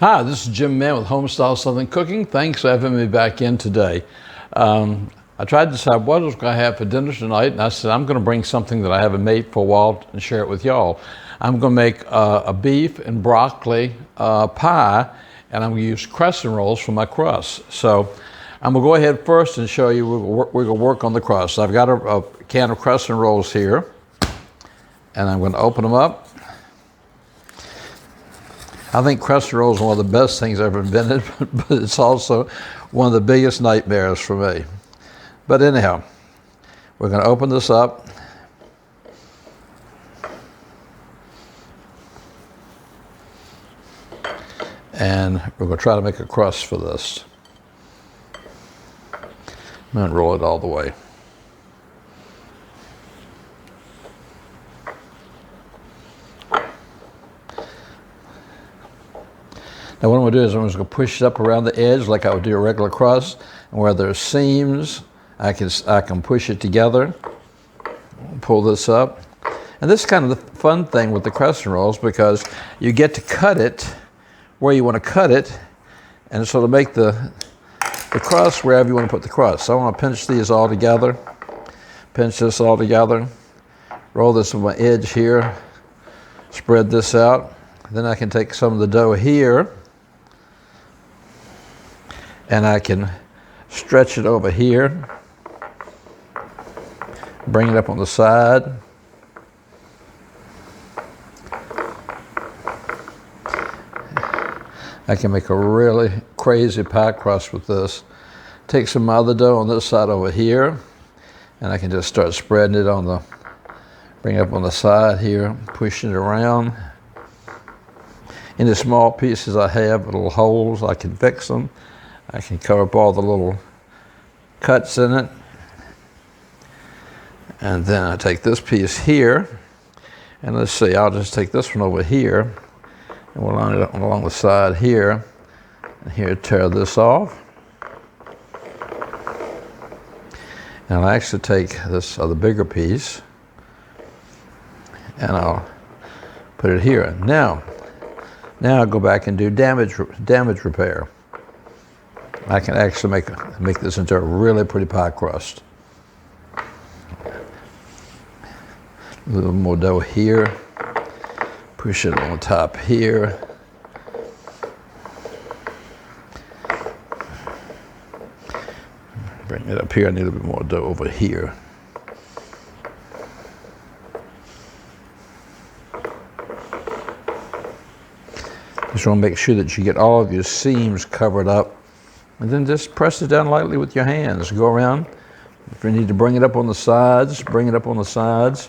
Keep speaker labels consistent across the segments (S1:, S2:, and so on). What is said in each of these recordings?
S1: Hi, this is Jim Mann with Homestyle Southern Cooking. Thanks for having me back in today. I tried to decide what I was going to have for dinner tonight, and I said I'm going to bring something that I haven't made for a while and share it with y'all. I'm going to make a beef and broccoli pie, and I'm going to use crescent rolls for my crust. So I'm going to go ahead first and show you we're going to work on the crust. I've got a can of crescent rolls here, and I'm going to open them up. I think crescent rolls are one of the best things ever invented, but it's also one of the biggest nightmares for me. But anyhow, we're going to open this up. And we're going to try to make a crust for this. I'm going to roll it all the way. Now what I'm going to do is I'm just going to push it up around the edge like I would do a regular crust. And where there's seams, I can push it together, pull this up. And this is kind of the fun thing with the crescent rolls, because you get to cut it where you want to cut it, and sort of make the crust wherever you want to put the crust. So I want to pinch these all together, pinch this all together, roll this on my edge here, spread this out. Then I can take some of the dough here, and I can stretch it over here, bring it up on the side. I can make a really crazy pie crust with this. Take some other dough on this side over here, and I can just start spreading it bring it up on the side here, pushing it around. Any small pieces I have, little holes, I can fix them. I can cover up all the little cuts in it. And then I take this piece here, and let's see, I'll just take this one over here, and we'll line it up along the side here, and here tear this off. And I'll actually take this other bigger piece, and I'll put it here. Now I'll go back and do damage repair. I can actually make this into a really pretty pie crust. A little more dough here. Push it on top here. Bring it up here. I need a little bit more dough over here. Just want to make sure that you get all of your seams covered up, and then just press it down lightly with your hands. Go around. If you need to bring it up on the sides, bring it up on the sides,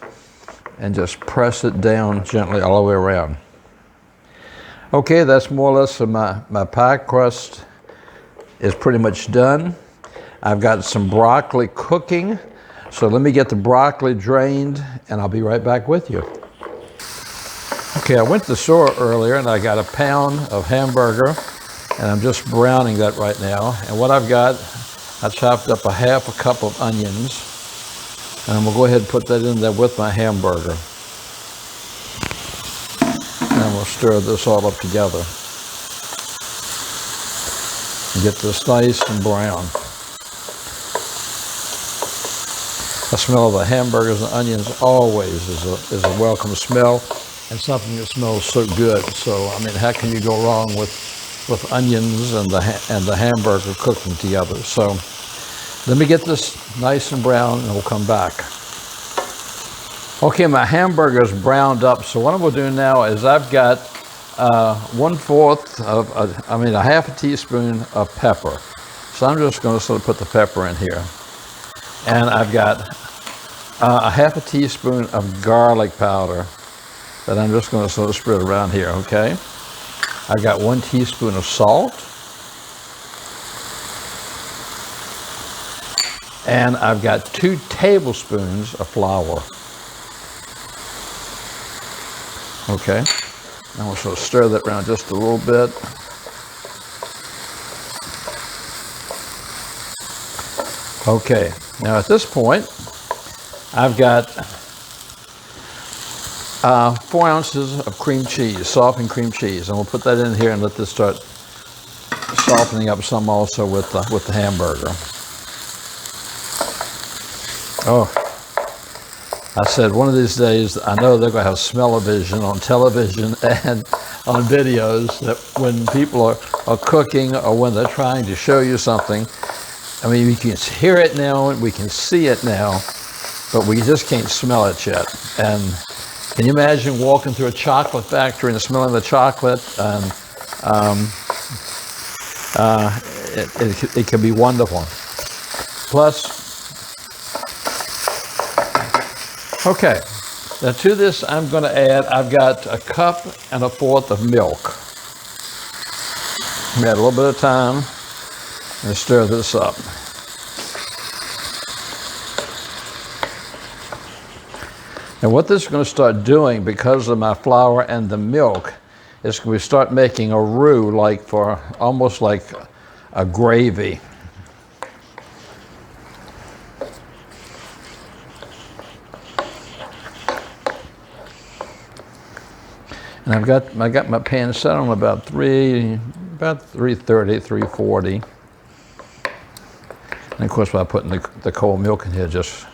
S1: and just press it down gently all the way around. Okay, that's more or less my pie crust is pretty much done. I've got some broccoli cooking, so let me get the broccoli drained, and I'll be right back with you. Okay, I went to the store earlier and I got a pound of hamburger, and I'm just browning that right now. And what I've got, I chopped up a half a cup of onions, and I'm gonna go ahead and put that in there with my hamburger. And I'm gonna stir this all up together and get this nice and brown. The smell of the hamburgers and onions always is a welcome smell, and something that smells so good. So, I mean, how can you go wrong with onions and the hamburger cooking together? So, let me get this nice and brown, and we'll come back. Okay, my hamburger is browned up. So what I'm going to do now is I've got a half a teaspoon of pepper. So I'm just going to sort of put the pepper in here. And I've got a half a teaspoon of garlic powder that I'm just going to sort of spread around here, okay? I've got 1 teaspoon of salt. And I've got 2 tablespoons of flour. Okay, I'm going to sort of stir that around just a little bit. Okay, now at this point, I've got 4 ounces of cream cheese, softened cream cheese, and we'll put that in here and let this start softening up some also with the hamburger. Oh, I said one of these days, I know they're going to have smell-o-vision on television and on videos, that when people are cooking or when they're trying to show you something, I mean, we can hear it now and we can see it now, but we just can't smell it yet. And can you imagine walking through a chocolate factory and smelling the chocolate? And it can be wonderful. Plus, okay, now to this I'm going to add, I've got 1 1/4 cups of milk. Add a little bit of time and stir this up. And what this is going to start doing, because of my flour and the milk, is going to start making a roux, like for almost like a gravy. And I've got my pan set on about 330, 340. And of course, by putting the cold milk in here, just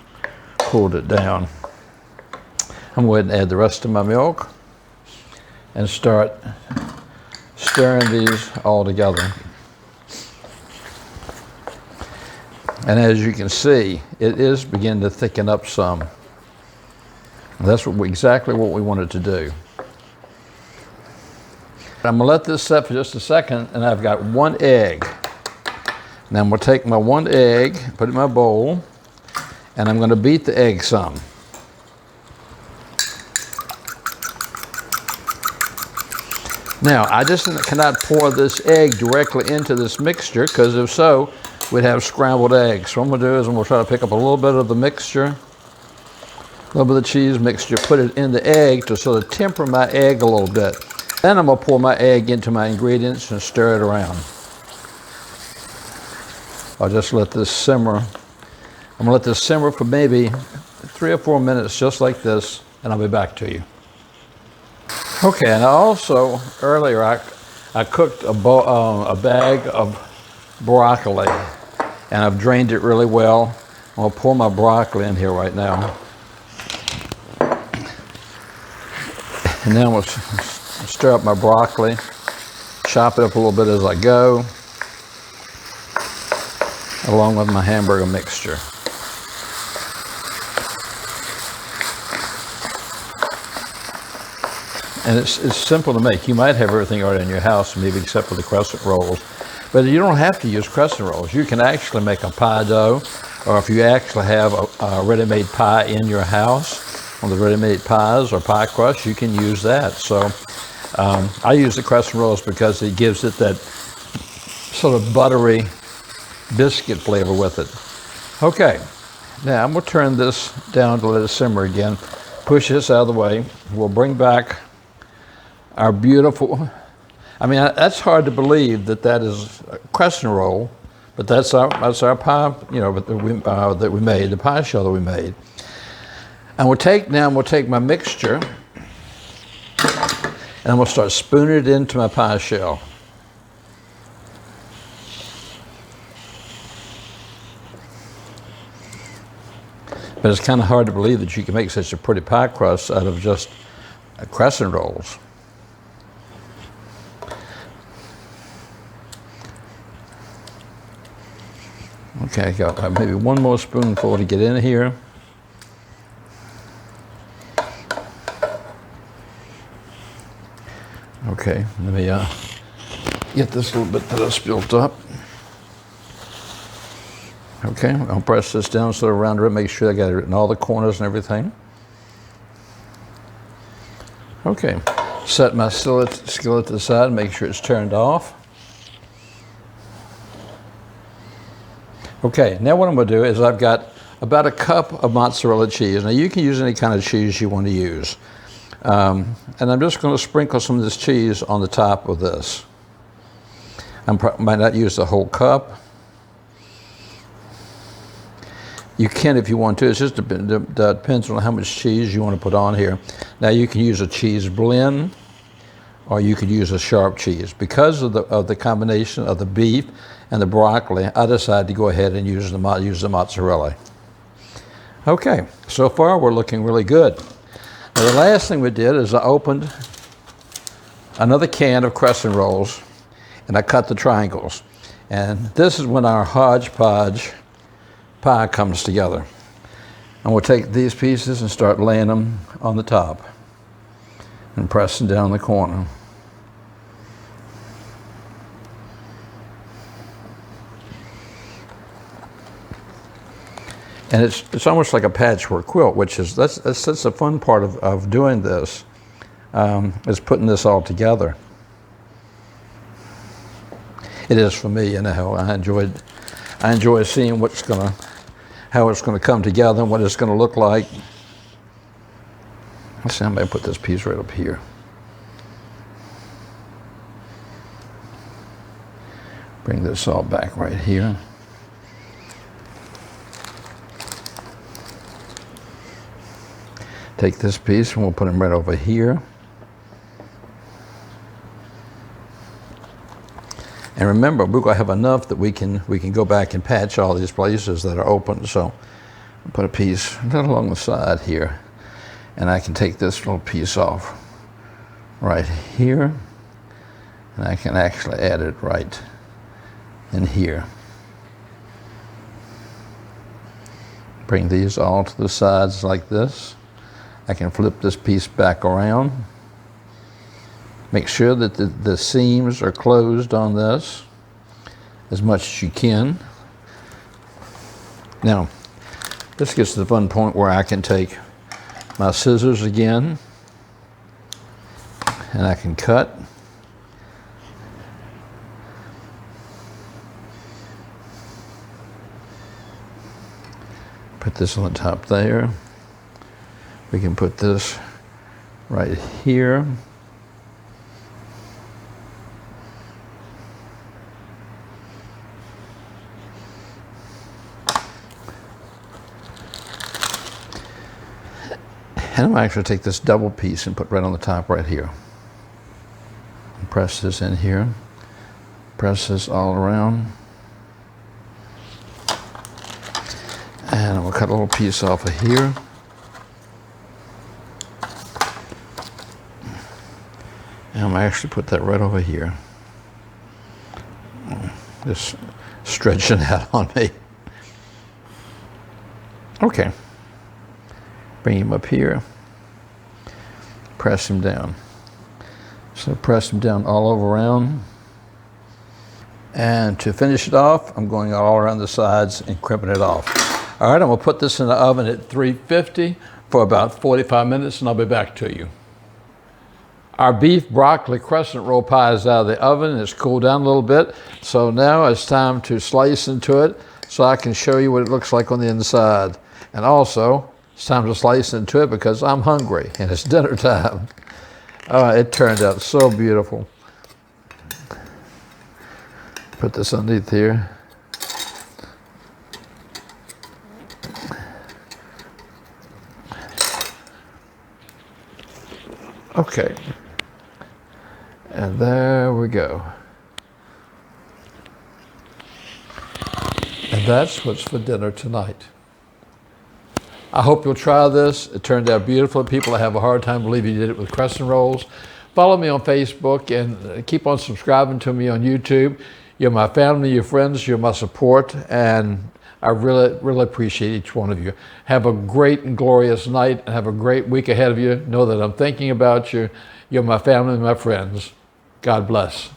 S1: cooled it down. I'm going to go ahead and add the rest of my milk and start stirring these all together. And as you can see, it is beginning to thicken up some. And that's exactly what we wanted to do. I'm going to let this set for just a second, and I've got 1 egg. Now I'm going to take my 1 egg, put it in my bowl, and I'm going to beat the egg some. Now, I just cannot pour this egg directly into this mixture, because if so, we'd have scrambled eggs. So what I'm going to do is I'm going to try to pick up a little bit of the mixture, a little bit of the cheese mixture, put it in the egg to sort of temper my egg a little bit. Then I'm going to pour my egg into my ingredients and stir it around. I'll just let this simmer. I'm going to let this simmer for maybe 3 or 4 minutes, just like this, and I'll be back to you. Okay, and also, earlier I cooked a bag of broccoli, and I've drained it really well. I'm going to pour my broccoli in here right now. And then we'll stir up my broccoli, chop it up a little bit as I go, along with my hamburger mixture. And it's simple to make. You might have everything already in your house, maybe except for the crescent rolls. But you don't have to use crescent rolls. You can actually make a pie dough, or if you actually have a ready-made pie in your house, one of the ready-made pies or pie crust, you can use that. So I use the crescent rolls because it gives it that sort of buttery biscuit flavor with it. Okay, now I'm going to turn this down to let it simmer again. Push this out of the way. We'll bring back our beautiful, I mean, that's hard to believe that is a crescent roll, but that's our pie, you know, that we made, the pie shell that we made. And we'll take my mixture, and we'll start spooning it into my pie shell. But it's kind of hard to believe that you can make such a pretty pie crust out of just crescent rolls. Okay, I got maybe 1 more spoonful to get in here. Okay, let me get this little bit that I spilled up. Okay, I'll press this down sort of around it, make sure I got it in all the corners and everything. Okay, set my skillet to the side, make sure it's turned off. Okay, now what I'm going to do is I've got about 1 cup of mozzarella cheese. Now you can use any kind of cheese you want to use. And I'm just going to sprinkle some of this cheese on the top of this. I might not use the whole cup. You can if you want to. It just depends on how much cheese you want to put on here. Now you can use a cheese blend, or you could use a sharp cheese. Because of the combination of the beef and the broccoli, I decided to go ahead and use the mozzarella. Okay, so far we're looking really good. Now the last thing we did is I opened another can of crescent rolls, and I cut the triangles. And this is when our hodgepodge pie comes together. And we'll take these pieces and start laying them on the top and pressing down the corner. And it's almost like a patchwork quilt, which is, that's the fun part of doing this, is putting this all together. It is for me, you know. I enjoy seeing how it's gonna come together and what it's gonna look like. Let's see, I may put this piece right up here. Bring this all back right here. Take this piece and we'll put them right over here. And remember, we're going to have enough that we can go back and patch all these places that are open. So I'll put a piece right along the side here. And I can take this little piece off right here. And I can actually add it right in here. Bring these all to the sides like this. I can flip this piece back around. Make sure that the seams are closed on this as much as you can. Now, this gets to the fun point where I can take my scissors again and I can cut. Put this on the top there. We can put this right here. And I'm actually take this double piece and put right on the top right here. And press this in here. Press this all around. And we'll cut a little piece off of here. And I'm actually put that right over here. Just stretching out on me. Okay. Bring him up here. Press him down. So press him down all over around. And to finish it off, I'm going all around the sides and crimping it off. All right, I'm gonna put this in the oven at 350 for about 45 minutes and I'll be back to you. Our beef broccoli crescent roll pie is out of the oven and it's cooled down a little bit. So now it's time to slice into it so I can show you what it looks like on the inside. And also, it's time to slice into it because I'm hungry and it's dinner time. It turned out so beautiful. Put this underneath here. Okay. And there we go. And that's what's for dinner tonight. I hope you'll try this. It turned out beautiful. People have a hard time believing you did it with crescent rolls. Follow me on Facebook and keep on subscribing to me on YouTube. You're my family, your friends, you're my support, and I really, really appreciate each one of you. Have a great and glorious night and have a great week ahead of you. Know that I'm thinking about you. You're my family and my friends. God bless.